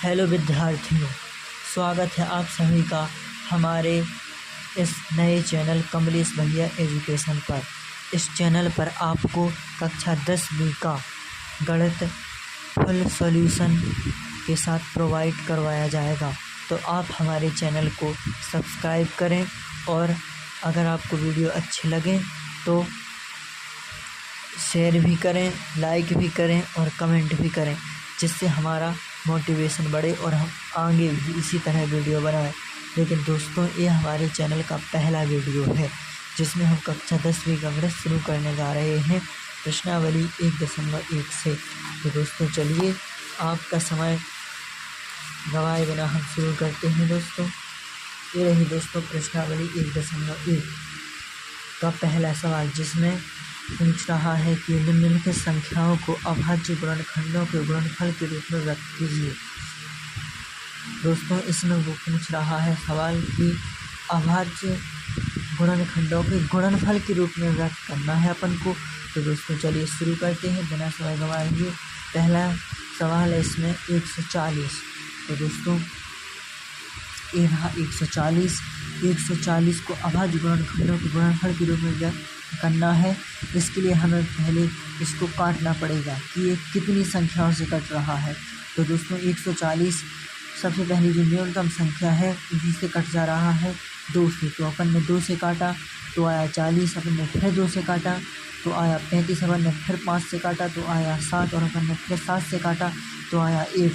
Hello विद्यार्थियों, स्वागत है आप सभी का हमारे इस नए चैनल कमलेश भैया एजुकेशन पर। इस चैनल पर आपको कक्षा 10वीं का गणित फुल सॉल्यूशन के साथ प्रोवाइड करवाया जाएगा। तो आप हमारे चैनल को सब्सक्राइब करें और अगर आपको वीडियो अच्छे लगे तो शेयर भी करें, लाइक भी करें और कमेंट भी करें, जिससे हमारा मोटिवेशन बढ़े और हम आगे भी इसी तरह वीडियो बनाएं। लेकिन दोस्तों, ये हमारे चैनल का पहला वीडियो है जिसमें हम कक्षा 10वीं का गणित शुरू करने जा रहे हैं प्रश्नावली 1.1 से। तो दोस्तों चलिए, आपका समय गवाए बिना हम शुरू करते हैं। दोस्तों ये रही दोस्तों प्रश्नावली 1.1 का पहला सवाल, जिसमें पूछ रहा है कि निम्नलिखित संख्याओं को अभाज्य गुणनखंडों के गुणनफल के रूप में व्यक्त कीजिए। दोस्तों इसमें वो पूछ रहा है सवाल कि अभाज्य गुणनखंडों के गुणनफल के रूप में व्यक्त करना है अपन को। तो दोस्तों चलिए शुरू करते हैं बिना समय गंवाए। पहला सवाल है इसमें 140। तो दोस्तों ये रहा 140 को अभाज्य गुणनखंडों के गुणनफल के रूप में व्यक्त करना है। इसके लिए हमें पहले इसको काटना पड़ेगा कि ये कितनी संख्याओं से कट रहा है। तो दोस्तों 140 सबसे पहली जो न्यूनतम संख्या है उसी से कट जा रहा है 2 से। तो अपन ने 2 से काटा तो आया 40, अपन ने फिर 2 से काटा तो आया 35, अपन ने फिर 5 से काटा तो आया 7 और अपन ने फिर 7 से काटा तो आया 1।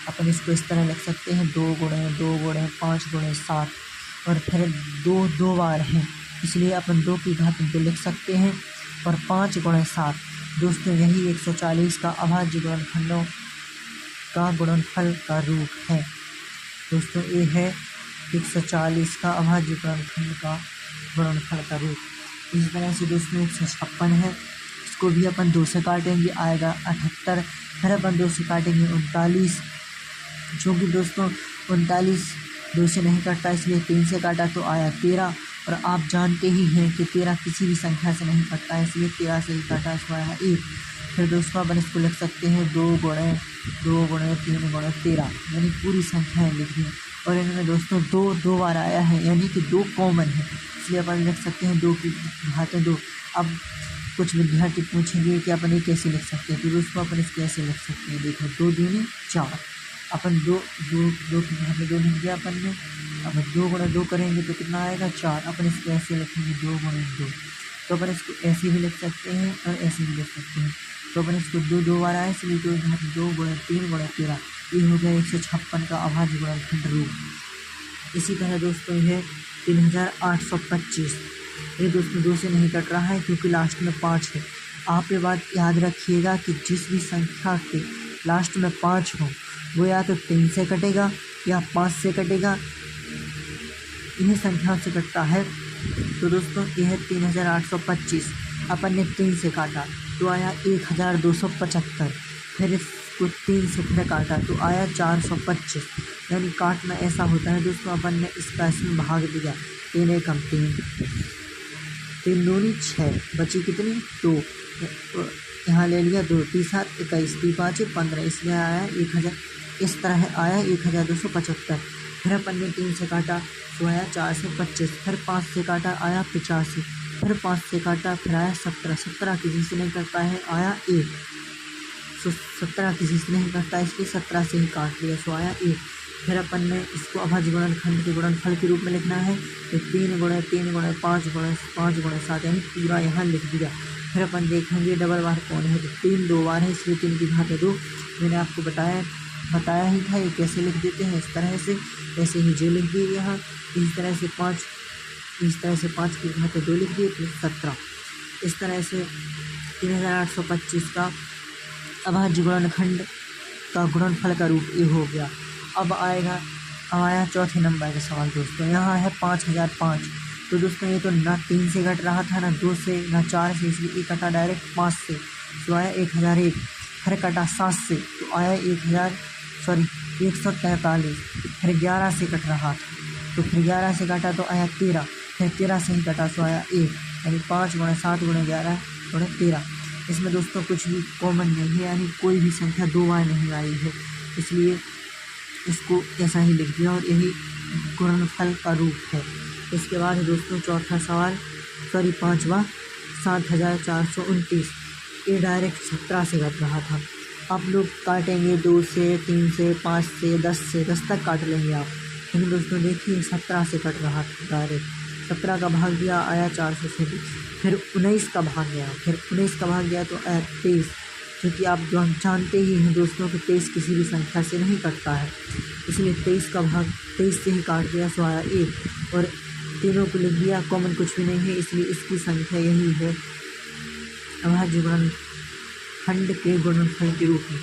अपन इसको इस तरह लिख सकते हैं 2 गुणे 2 गुणे 5 गुणे 7 और फिर 2 बार हैं, इसलिए अपन 2 की घात 2 लिख सकते हैं और 5 गुणे 7। दोस्तों यही 140 का अभाज्य गुणनखंडों का गुणनफल का रूप है। दोस्तों ये है 140 का अभाज्य गुणनखंड का गुणनफल का रूप। इस तरह से दोस्तों 156 है, इसको भी अपन 2 से काटेंगे, आएगा 78। फिर अपन 2 से काटेंगे 39, जो कि दोस्तों 39 2 से नहीं कटता, इसलिए 3 से काटा तो आया 13। और आप जानते ही हैं कि 13 किसी भी संख्या से नहीं कटता है, इसलिए 13 से ही काटा, इसको आया 1। फिर दोस्तों अपन इसको लिख सकते हैं 2 गुणे 3 गुणे 13, यानी पूरी संख्याएँ लिख दी। और इनमें दोस्तों 2 बार आया है, यानी कि 2 कॉमन है, इसलिए अपन लिख सकते हैं 2 की घात 2। अब कुछ विद्यार्थी पूछेंगे कि अपन ये कैसे लिख सकते हैं। तो दोस्तों अपन इसको ऐसे लिख सकते हैं, देखो 2 दूनी 4, अपन 2 की घात 2 लिख दिया अपन ने। अब 2 गुणे 2 करेंगे तो कितना आएगा 4। अपन इसको ऐसे लिखेंगे 2 गुणे 2। तो अपन इसको ऐसे भी लिख सकते हैं और ऐसे भी लिख सकते हैं। तो अपन इसको 2 बार आए, इसलिए 2 घात 2 गुणे 3 गुणे 13, ये हो गया 156 का अभाज्य गुणनखंड रूप। इसी तरह दोस्तों यह 3825, ये दोस्तों 2 से नहीं कट रहा है क्योंकि लास्ट में 5 है। आप ये बात याद रखिएगा कि जिस भी संख्या के लास्ट में 5 हो वो या तो 3 से कटेगा या 5 से कटेगा, इन्हीं संख्याओं से कटता है। तो दोस्तों यह है 3825, अपन ने 3 से काटा तो आया 1275, फिर इसको 3 से फिर काटा तो आया 425। यानी काटना ऐसा होता है दोस्तों, अपन ने इसका इसमें भाग दिया, 3 एकम 3, 3 दूनी 6, बची कितनी 2, यहाँ ले लिया 2, 3 7 21, 3 5 15, इसलिए आया 1000। इस तरह आया 1275। फिर अपन ने 3 से काटा तो आया 425, फिर 5 से काटा आया 85, फिर 5 से काटा फिर आया 17 किसी से नहीं करता है, आया 1। 17 किसी से नहीं करता, इसलिए 17 से ही काट लिया, सो आया 1। फिर अपन ने इसको अभाज्य गुणनखंड के गुणनफल के रूप में लिखना है, तो 3 गुणे 3 गुणे 5 गुणे 7, यानी पूरा यहाँ लिख दिया। फिर अपन देखेंगे डबल बार कौन है, तो 3 2 बार है, इसलिए 3 की घात 2। मैंने आपको बताया ही था ये कैसे लिख देते हैं, इस तरह से। ऐसे ही जो लिख दिए यहाँ, इस तरह से 5 की घात 2 लिख दिए तो 17। इस तरह से 3825 का अभाज्य गुणनखंड का गुणनफल का रूप ये हो गया। अब आया चौथे नंबर का सवाल दोस्तों, यहाँ है 5005। तो दोस्तों ये तो ना 3 से कट रहा था, ना 2 से, ना 4 से, इसलिए ये कटा डायरेक्ट 5 से, तो आया 1001। फिर कटा 7 से तो आया 143। फिर 11 से कट रहा था, तो फिर 11 से काटा तो आया 13, फिर 13 से ही कटा तो आया 1, यानी 5 गुणे 7 गुणे 11 गुणे 13। इसमें दोस्तों कुछ भी कॉमन नहीं है, यानी कोई भी संख्या 2 बार नहीं आई है, इसलिए इसको ऐसा ही लिख दिया और यही गुणनफल का रूप है। इसके बाद दोस्तों चौथा सवाल, पाँचवा, 7429, ये डायरेक्ट 17 से घट रहा था। आप लोग काटेंगे 2 से, 3 से, 5 से, 10 तक काट लेंगे आप, लेकिन दोस्तों देखिए 17 से कट रहा था डायरेक्ट। 17 का भाग दिया आया 437, फिर 19 का भाग गया, फिर 19 का भाग गया तो आया 23, क्योंकि आप जानते ही हैं दोस्तों कि 23 किसी भी संख्या से नहीं कटता है, इसलिए 23 का भाग 23 से ही काट दिया, सो आया 1 और तीनों को लिख दिया, कॉमन कुछ भी नहीं है, इसलिए इसकी संख्या यही है अभाज्य गुणनखंड के गुणनफल के रूप में।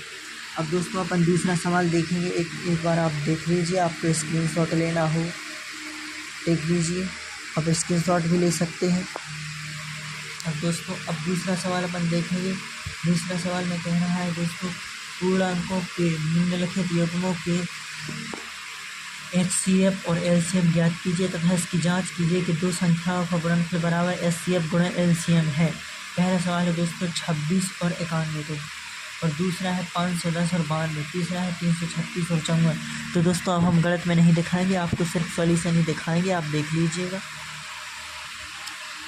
अब दोस्तों अपन दूसरा सवाल देखेंगे, एक बार आप देख लीजिए, आपको स्क्रीनशॉट लेना हो देख लीजिए, आप स्क्रीनशॉट भी ले सकते हैं। अब दोस्तों अब दूसरा सवाल अपन देखेंगे। दूसरा सवाल में कह रहा है दोस्तों, पूर्णांकों के निम्नलिखित युग्मों के HCF और LCM ज्ञात कीजिए तथा इसकी जांच कीजिए कि दो संख्याओं का गुणनफल बराबर HCF गुणा LCM है। पहला सवाल है दोस्तों 26 और 91, और दूसरा है 510 और 92, तीसरा है 336 और 54। तो दोस्तों अब हम गलत में नहीं दिखाएंगे, आपको सिर्फ सॉल्यूशन ही दिखाएंगे, आप देख लीजिएगा।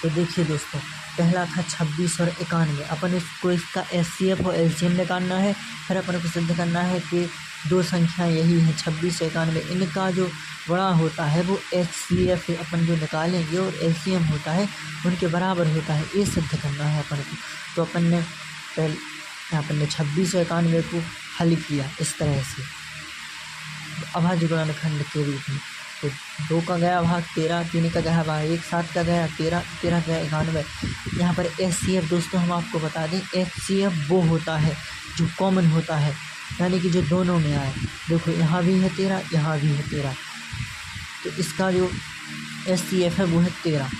तो देखिए दोस्तों, पहला था 26 और 91, अपन इसको इसका HCF और LCM निकालना है, फिर अपन को सिद्ध करना है कि दो संख्या यही है 26 और 91, इनका जो बड़ा होता है वो HCF अपन जो निकालेंगे और LCM होता है उनके बराबर होता है, ये सिद्ध करना है अपन को। तो अपन ने 26 और 91 को हल किया इस तरह से अभाज्य गुणनखंड के रूप में। तो 2 का गया भाग 13, 3 का गया भाग 1, 7 का गया 13, 13 का गया 91। यहाँ पर HCF दोस्तों हम आपको बता दें, HCF वो होता है जो कॉमन होता है, यानी कि जो दोनों में आए। देखो यहाँ भी है 13, यहाँ भी है 13, तो इसका जो HCF है वो है 13,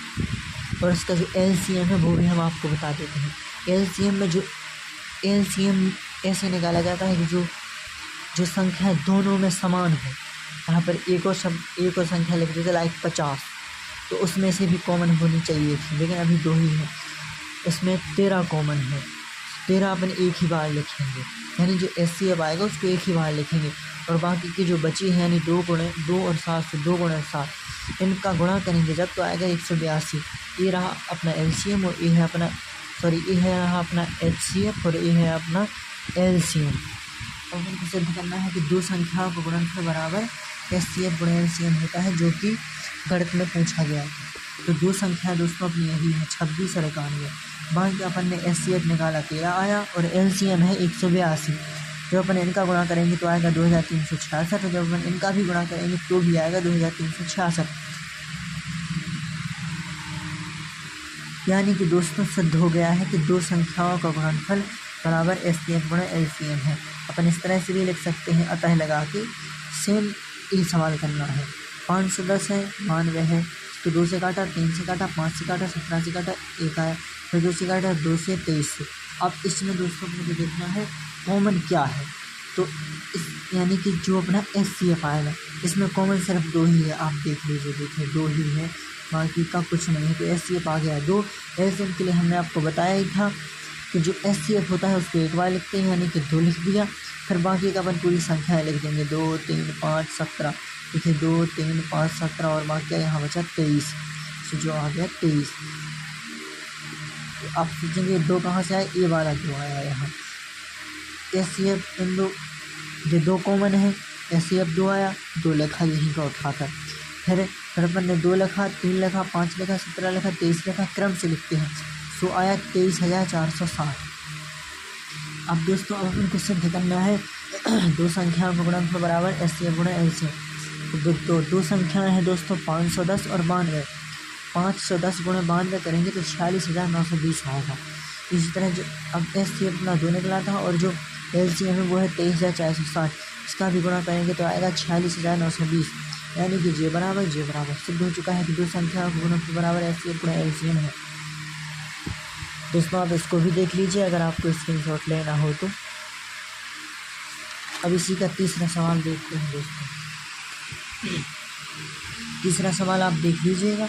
और इसका जो LCM है वो भी हम आपको बता देते हैं। LCM में जो LCM ऐसे निकाला जाता है कि जो संख्या दोनों में समान हो। यहाँ पर एक और संख्या लिख देते लाइक 50, तो उसमें से भी कॉमन होनी चाहिए थी, लेकिन अभी 2 ही है, इसमें 13 कॉमन है। 13 अपन एक ही बार लिखेंगे, यानी जो HCF आएगा उसको एक ही बार लिखेंगे, और बाकी की जो बची है यानी 2 और 7 से 2 गुणे 7, इनका गुणा करेंगे जब तो आएगा 182। ये रहा अपना LCM और ये है अपना ये है रहा अपना HCF और ये है अपना LCM। और उनको सिद्ध करना है कि दो संख्याओं का गुणनफल बराबर HCF गुणा LCM होता है, जो कि गणित में पूछा गया। तो दो संख्या दोस्तों अपनी यही है 26 और 91। बाकी अपन ने HCF निकाला 13 आया और LCM है 182। जब अपन इनका गुणा करेंगे तो आएगा 2366, और जब अपन इनका भी गुणा करेंगे तो भी आएगा 2366। यानी कि दोस्तों सिद्ध हो गया है कि दो संख्याओं का गुणनफल बराबर HCF गुणा LCM है। अपन इस तरह से भी लिख सकते हैं, अतः लगा के सेम ही सवाल करना है। 510 है, 92 है, तो 2 से काटा, 3 से काटा, 5 से काटा, 17 से काटा, 1 आया, फिर 2 से काटा, 2 से 23 से। अब इसमें दोस्तों मुझे देखना है कॉमन क्या है, तो इस यानी कि जो अपना HCF आएगा इसमें कॉमन सिर्फ 2 ही है, आप देख लीजिए, देखिए 2 ही है, बाकी का कुछ नहीं है। तो HCF आ गया 2। LCM के लिए हमने आपको बताया ही था कि जो HCF होता है उसको एक बार लिखते हैं, यानी कि 2 लिख दिया, फिर बाकी का अपन पूरी संख्याएँ लिख देंगे, 2, 3, 5, 17, देखिए 2, 3, 5, 17, और बाकी यहाँ बचा 23, तो जो आ गया 23। तो आप सोचेंगे 2 कहाँ से आए, ये वाला 2 आया यहाँ। HCF इन जो 2 कॉमन है, HCF 2 आया, 2 लिखा यहीं का उठाकर, फिर अपन ने 2 लिखा, 3 लिखा, 5 लिखा, 17 लिखा, 23 लिखा, क्रम से लिखते हैं, सो आया 23,460। अब दोस्तों अब अपन को सिद्ध करना है दो संख्याओं का गुणनफल बराबर HCF गुणा LCM। तो दो संख्याएं हैं दोस्तों 510 और 92। 510 गुणा 92 करेंगे तो 46,920 आएगा। इसी तरह जो अब HCF अपना 2 निकला था और जो LCM है वो है 23,460, इसका भी गुणा करेंगे तो आएगा 46,920, यानी कि जे बराबर सिद्ध हो चुका है कि दो संख्याओं का गुणनफल बराबर HCF गुणा LCM है। दोस्तों आप इसको भी देख लीजिए अगर आपको स्क्रीनशॉट लेना हो तो। अब इसी का तीसरा सवाल देखते हैं दोस्तों। तीसरा सवाल आप देख लीजिएगा,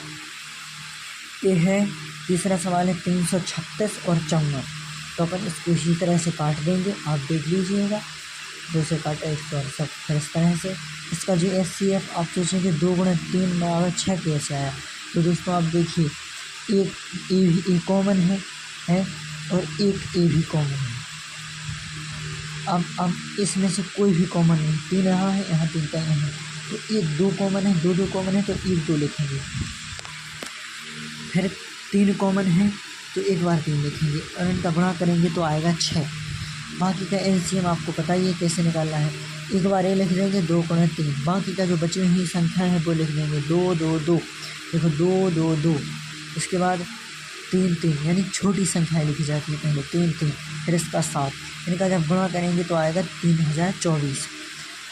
ये है तीसरा सवाल है 336 और 54। तो अपन इसको इसी तरह से काट देंगे, आप देख लीजिएगा। 2 से काटा 168। फिर इस तरह से इसका जो HCF आप सोचेंगे 2 गुणा 3 बराबर 6 कैसे आया। तो दोस्तों आप देखिए एक ए भी कॉमन है और एक ए भी कॉमन है। अब इसमें से कोई भी कॉमन नहीं, 3 यहाँ है, यहाँ 3 का यहाँ है, तो 1 2 कॉमन है, 2 2 कॉमन है तो 1 2 लिखेंगे। फिर 3 कॉमन है तो एक बार 3 लिखेंगे और इनका गुणा करेंगे तो आएगा 6। बाकी का LCM आपको पता ही है कैसे निकालना है। एक बार ये लिख देंगे 2 गुणा 3, बाकी का जो बची हुई संख्या है वो लिख देंगे 2 2 2। देखो 2 2 2, इसके बाद 3 3, यानी छोटी संख्या लिखी जाती है पहले 3 3, फिर इसका 7। इनका जब गुणा करेंगे तो आएगा 3024।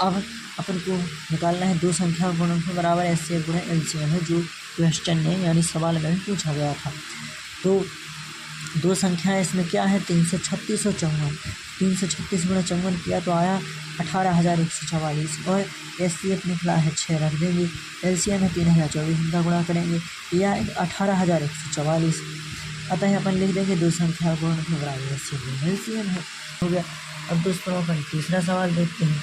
अब अपन को निकालना है 2 संख्या गुणनफल बराबर HCF गुणा LCM है, जो क्वेश्चन में यानी सवाल में भी पूछा गया था। तो 2 संख्या इसमें क्या है 336 और 54। 336 गुणा 54 किया तो आया 18,144 और HCF निकला है 6 रख देंगे। LCM है 3024, इनका गुणा करेंगे या 18,144। अतः अपन लिख देंगे 2 संख्या गुणनफल बराबर HCF LCM है, हो गया। अब दोस्तों अपन तीसरा सवाल देखते हैं।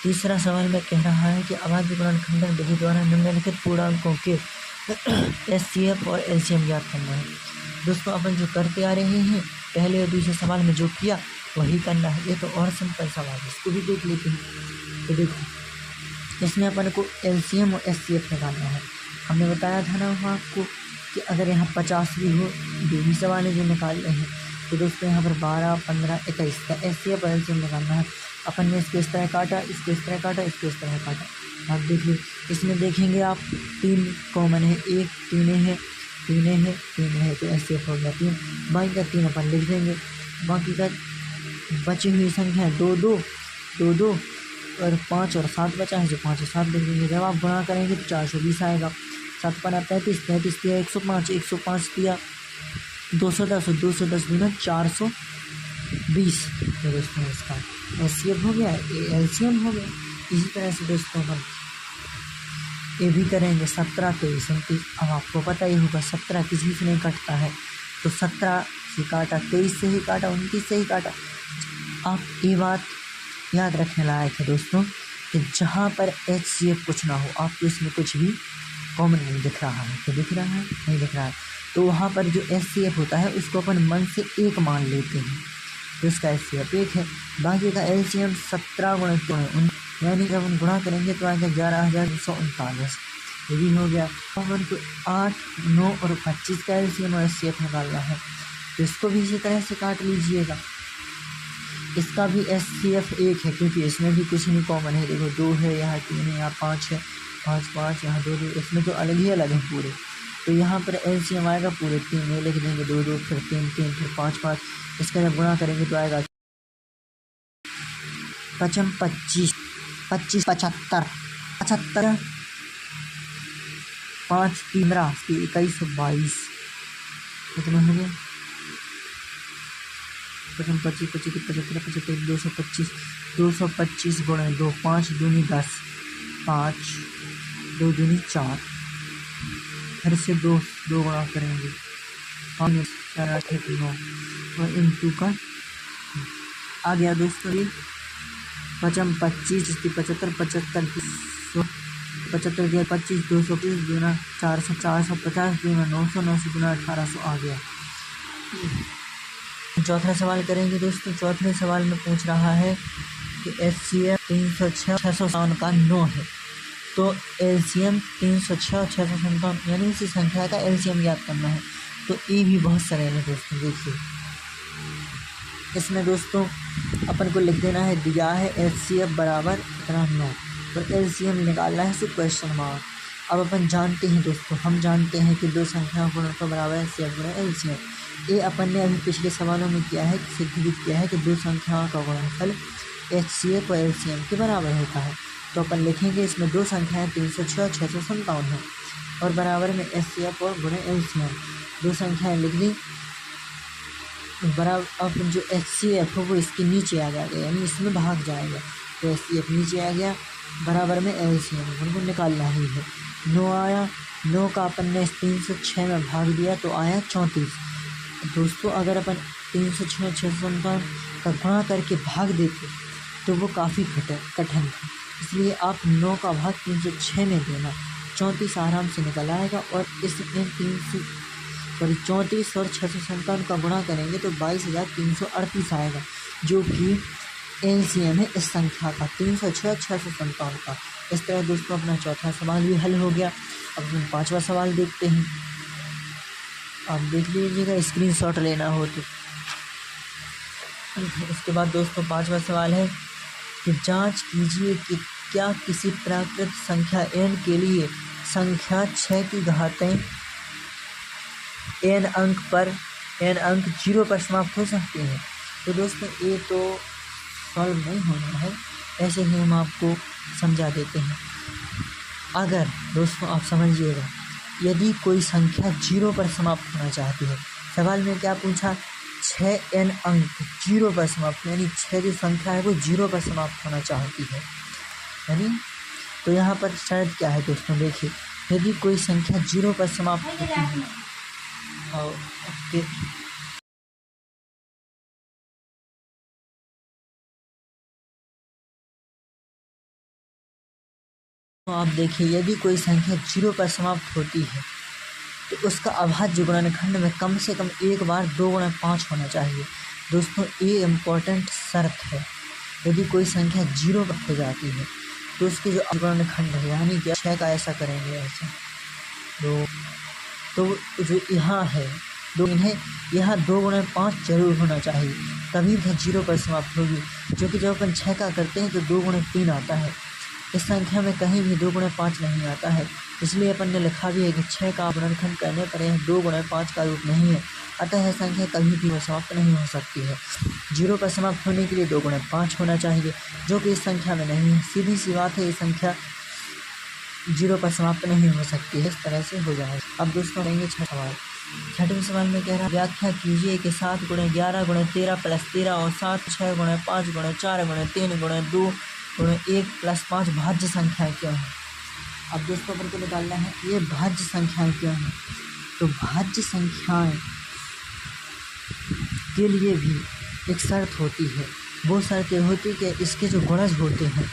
तीसरा सवाल में कह रहा है कि अभाज्य गुणनखंडन विधि द्वारा निम्नलिखित पूर्णांकों के HCF और LCM ज्ञात करना है। दोस्तों अपन जो करते आ रहे हैं पहले और दूसरे सवाल में जो किया वही करना है। ये तो और सिंपल सवाल है, इसको भी देख लेते हैं। तो देखो इसमें अपन को LCM और HCF निकालना है। हमने बताया था ना आपको कि अगर यहाँ 50 भी हो, जो भी सवाल है जो निकाल रहे हैं, तो दोस्तों यहाँ पर 12 15 21 का HCF और LCM निकालना है। अपन ने इसको इस तरह काटा, इसको इस तरह काटा, इसको इस तरह काटा। आप देखिए इसमें देखेंगे आप 3 कॉमन है, 1 3 है, 3 है, 3 है, तो HCF हो गया 3। बाकी का 3 अपन लिख देंगे। बाकी का बची हुई संख्या 2 2 2 2 और 5 और 7 बचा है, जो 5 और 7 लिख देंगे। जब आप गुणा करेंगे तो 420 आएगा। 7 5 35, 35 दिया 105, 105 दिया 210 और 210 गुना 420। तो दोस्तों इसका HCF हो गया, LCM हो गया। इसी तरह से दोस्तों हम ये भी करेंगे 17 23 29। अब आपको पता ही होगा 17 किसी से नहीं कटता है, तो 17 से काटा, 23 से ही काटा, 29 से ही काटा। आप ये बात याद रखने लायक है दोस्तों कि जहाँ पर HCF कुछ ना हो, आपको इसमें कुछ भी कॉमन नहीं दिख रहा है, तो दिख रहा है नहीं दिख रहा है, तो वहाँ पर जो HCF होता है उसको अपन मन से 1 मान लेते हैं, तो इसका HCF 1 है। बाकी का LCM 17 गुणा 2, यानी जब हम गुणा करेंगे तो आएगा 11,239। ये भी हो गया। अपन को 8 9 और 25 का LCM और HCF निकालना है, तो इसको भी इसी तरह से काट लीजिएगा। इसका भी HCF 1 है, क्योंकि इसमें भी कुछ नहीं कॉमन है। देखो 2 है, यहाँ 3 है, यहाँ 5 है, 5 5, यहाँ 2 2, इसमें तो अलग ही अलग है पूरे। तो यहाँ पर LCM आएगा पूरे 3 में लिख देंगे, 2 2 फिर 3 3 फिर 5 5। इसका जब गुणा करेंगे तो आएगा 25 25 25 75 75 5 15 21 22। कितना हो गया 25 25 75 75 225 225 गुणा 2, 5 दूनी 10, 5 2 दूनी 4, फिर से 2 गुणा करेंगे 5 4 8 9 और इंटू का आ गया दोस्तों। ये 25 25 75 75 75 दिया 25 230 दूना 400 450 दूना 900 900 दूना 1800 आ गया। चौथा सवाल करेंगे दोस्तों। चौथे सवाल में पूछ रहा है कि HCF 306 657 का 9 है, तो LCM 306 और 657 यानी इसी संख्या का LCM ज्ञात करना है। तो ये भी बहुत सरल है दोस्तों। देखिए इसमें दोस्तों अपन को लिख देना है, दिया है HCF बराबर इतना 9 और LCM निकालना है, सो क्वेश्चन मार्क। अब अपन जानते हैं दोस्तों, हम जानते हैं कि 2 संख्याओं का गुणनफल बराबर HCF गुणा LCM। ये अपन ने अभी पिछले सवालों में किया है, सिद्ध किया है कि 2 संख्याओं का गुणनफल HCF और LCM के बराबर होता है। तो अपन लिखेंगे इसमें 2 संख्याएँ 306 और 657 हैं और बराबर में HCF और गुणा LCM 2 संख्याएँ लिख दी बराबर। अब जो HCF हो वो इसके नीचे आ जाएगा, यानी इसमें भाग जाएगा, तो HCF नीचे आ गया, बराबर में LCM उनको निकालना ही है। 9 आया, 9 का अपन ने 306 में भाग दिया तो आया 34। दोस्तों अगर अपन 306 657 का गुणा करके भाग देते तो वो काफ़ी कठिन था। इसलिए आप 9 का भाग 306 में देना, 34 आराम से निकल आएगा। और इस 34 और 657 का गुणा करेंगे तो 22,338 आएगा, जो कि एलसीएम है इस संख्या का, 306 657 का। इस तरह दोस्तों अपना चौथा सवाल भी हल हो गया। अब हम पाँचवा सवाल देखते हैं। आप देख लीजिएगा, स्क्रीनशॉट लेना हो तो। इसके बाद दोस्तों पाँचवा सवाल है कि जांच कीजिए कि क्या किसी प्राकृत संख्या n के लिए संख्या 6 की घातें n अंक 0 पर समाप्त हो सकती हैं। तो दोस्तों ये तो सॉल्व नहीं होना है, ऐसे ही हम आपको समझा देते हैं। अगर दोस्तों आप समझिएगा, यदि कोई संख्या 0 पर समाप्त होना चाहती है, सवाल में क्या पूछा, 6n अंक 0 पर समाप्त, यानी 6 जो संख्या है वो 0 पर समाप्त होना चाहती है, यानी तो यहाँ पर शर्त क्या है दोस्तों, देखिए यदि कोई संख्या 0 पर समाप्त होती है तो आप देखिए, यदि कोई संख्या 0 पर समाप्त होती है तो उसका अभाज्य गुणनखंड में कम से कम एक बार 2 गुणा 5 होना चाहिए। दोस्तों ये इम्पोर्टेंट शर्त है। यदि कोई संख्या 0 पर हो जाती है तो उसके जो गुणनखंड है, यानी कि 6 का ऐसा करेंगे, ऐसा तो जो यहाँ है 2 है, यहाँ 2 गुणा 5 जरूर होना चाहिए, तभी वह 0 पर समाप्त होगी। जो कि जब अपन 6 का करते हैं तो 2 गुणा 3 आता है। इस संख्या में कहीं भी 2 गुणा 5 नहीं आता है, इसलिए अपन ने लिखा भी है कि 6 का गुणनखंड करने पर यह 2 गुणा 5 का रूप नहीं है, अतः यह संख्या कभी भी समाप्त नहीं हो सकती है। 0 पर समाप्त होने के लिए 2 गुणा 5 होना चाहिए, जो कि इस संख्या में नहीं है। सीधी सी बात है, ये संख्या 0 पर समाप्त नहीं हो सकती है, इस तरह से हो जाएगा। अब दोस्तों लेंगे 6 सवाल। 6वें सवाल में कह रहा है, व्याख्या कीजिए कि 7 गुणे 11 गुणे 13 प्लस 13 और 7 6 गुणे 5 गुणे 4 गुणे 3 गुणे 2 गुणे 1 प्लस 5 भाज्य संख्याएं क्यों हैं। अब दोस्तों अपन को निकालना है ये भाज्य संख्याएं क्यों हैं। तो भाज्य संख्याएं के लिए भी एक शर्त होती है। वो शर्त ये होती है कि इसके जो गुणज होते हैं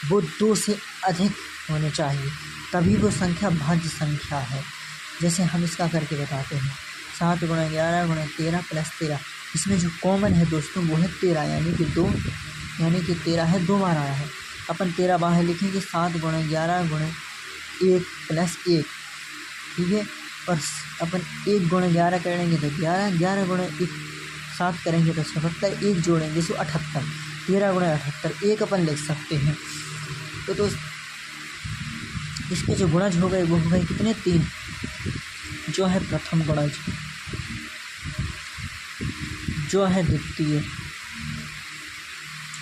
वो 2 से अधिक होने चाहिए, तभी वो संख्या भाज्य संख्या है। जैसे हम इसका करके बताते हैं, 7 गुणा 11 गुणा 13 प्लस 13, इसमें जो कॉमन है दोस्तों वो है 13, यानी कि 2, यानी कि 13 है 2 बार आया है। अपन 13 बाहर लिखेंगे, 7 गुणा 11 गुणा 1 प्लस 1, ठीक है। और अपन 1 गुणा 11 करेंगे तो 11, 11 गुणा 1 7 करेंगे तो 77, 1 जोड़ेंगे तो 78, 13 गुणा 78, 1 अपन लिख सकते हैं। तो दोस्त इसके जो गुणज हो गए वो हो गए कितने, 3, जो है प्रथम गुणज, जो है द्वितीय,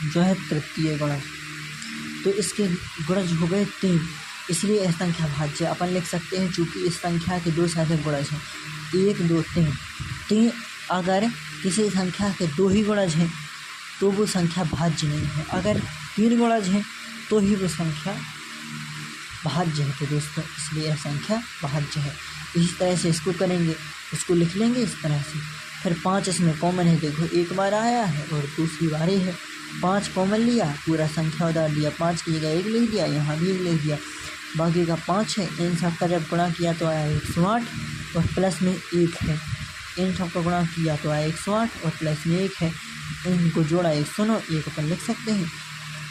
जो है तृतीय गुणज। तो इसके गुणज हो गए 3, इसलिए यह संख्या भाज्य अपन लिख सकते हैं। चूँकि इस संख्या के 2 से अधिक गुणज हैं, 1 2 3, अगर किसी संख्या के 2 ही गुणज हैं तो वो संख्या भाज्य नहीं है, अगर 3 गुणज हैं तो ही वो संख्या भाज्य है। तो दोस्तों इसलिए यह संख्या भाज्य है। इसी तरह से इसको करेंगे, इसको लिख लेंगे इस तरह से। फिर 5 इसमें कॉमन है, देखो एक बार आया है और दूसरी बार ही है। 5 कॉमन लिया, पूरा संख्या उधार दिया, 5 की जगह 1 लिख दिया, यहाँ भी 1 लिख दिया, बाकी का 5 है। इन सब का जब गुणा किया तो आया 108 और प्लस में 1 है। इन सब का गुणा किया तो आया 108 और प्लस में 1 है। इनको जोड़ा 109, 1 अपन लिख सकते हैं।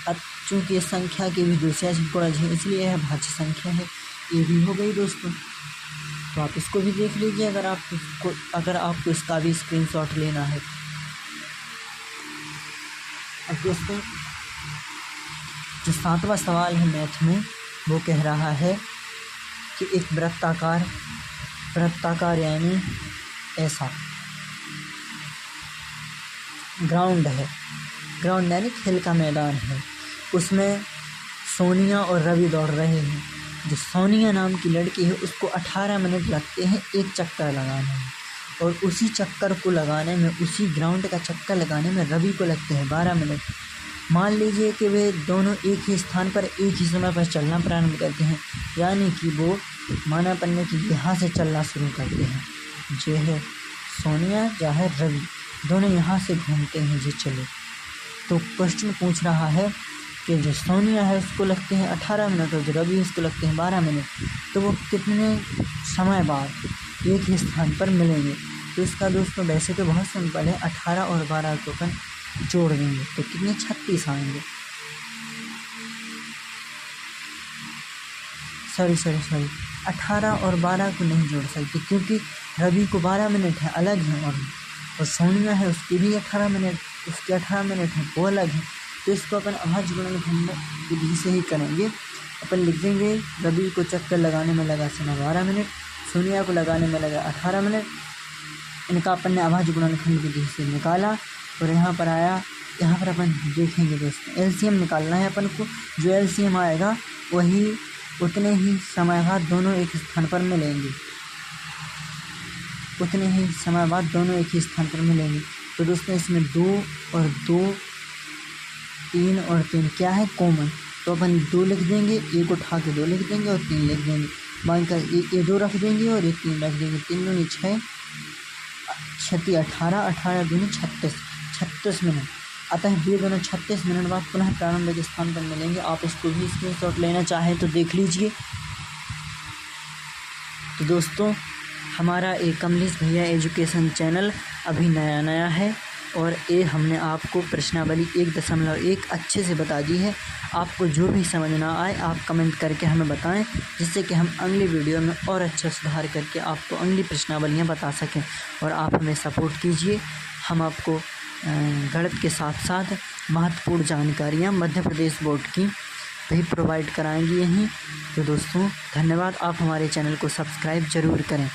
अब चूँकि इस संख्या के भी 2 से अधिक गुणज है, इसलिए यह भाज्य संख्या है। ये भी हो गई दोस्तों। तो आप इसको भी देख लीजिए अगर आपको इसका भी स्क्रीनशॉट लेना है। अब दोस्तों जो 7वां सवाल है मैथ में, वो कह रहा है कि एक वृत्ताकार यानी ऐसा ग्राउंड है, ग्राउंड यानी खेल का मैदान है, उसमें सोनिया और रवि दौड़ रहे हैं। जो सोनिया नाम की लड़की है उसको 18 मिनट लगते हैं एक चक्कर लगाने में, और उसी चक्कर को लगाने में, उसी ग्राउंड का चक्कर लगाने में रवि को लगते हैं 12 मिनट। मान लीजिए कि वे दोनों एक ही स्थान पर एक ही समय पर चलना प्रारंभ करते हैं, यानी कि वो माना पन्ने की यहाँ से चलना शुरू करते हैं। जो है सोनिया, जो है रवि, दोनों यहाँ से घूमते हैं जी चले। तो क्वेश्चन पूछ रहा है कि जो सोनिया है उसको लगते हैं 18 मिनट और जो रवि उसको लगते हैं 12 मिनट, तो वो कितने समय बाद एक ही स्थान पर मिलेंगे। तो इसका दोस्तों वैसे तो बहुत सिंपल है, 18 और 12 को अपन जोड़ देंगे तो कितने 36 आएंगे। सॉरी 18 और 12 को नहीं जोड़ सकते क्योंकि रवि को 12 मिनट है अलग है, और सोनिया है उसकी भी 18 मिनट, उसके 18 मिनट है वो अलग है। तो इसको अपन अभाज्य गुणनखंड विधि से ही करेंगे। अपन लिख देंगे रवि को चक्कर लगाने में लगा समय 12 मिनट, सोनिया को लगाने में लगा 18 मिनट। इनका अपन ने अभाज्य गुणनखंड विधि से निकाला और यहाँ पर आया। यहाँ पर अपन देखेंगे दोस्तों एलसीएम निकालना है अपन को, जो एलसीएम आएगा वही उतने ही समय बाद दोनों एक स्थान पर मिलेंगे, उतने ही समय बाद दोनों एक ही स्थान पर मिलेंगे। तो दोस्तों इसमें 2 और 2, 3 और 3 क्या है कॉमन, तो अपन 2 लिख देंगे, एक उठा के 2 लिख देंगे और 3 लिख देंगे, बाकी का ये 2 रख देंगे और ये 3 रख देंगे। 3 दूनी 6, 6 18, 18 दूनी 36 मिनट। अतः ये दोनों 36 मिनट बाद पुनः प्रारंभिक स्थान पर मिलेंगे। आप इसको भी स्क्रीनशॉट लेना चाहें तो देख लीजिए। तो दोस्तों हमारा एक कमलेश भैया एजुकेशन चैनल अभी नया है और ये हमने आपको प्रश्नावली 1.1 अच्छे से बता दी है। आपको जो भी समझ ना आए आप कमेंट करके हमें बताएं, जिससे कि हम अगली वीडियो में और अच्छा सुधार करके आपको अगली प्रश्नावलियाँ बता सकें। और आप हमें सपोर्ट कीजिए, हम आपको गणित के साथ साथ महत्वपूर्ण जानकारियाँ मध्य प्रदेश बोर्ड की भी प्रोवाइड कराएंगे यहीं। तो दोस्तों धन्यवाद, आप हमारे चैनल को सब्सक्राइब ज़रूर करें।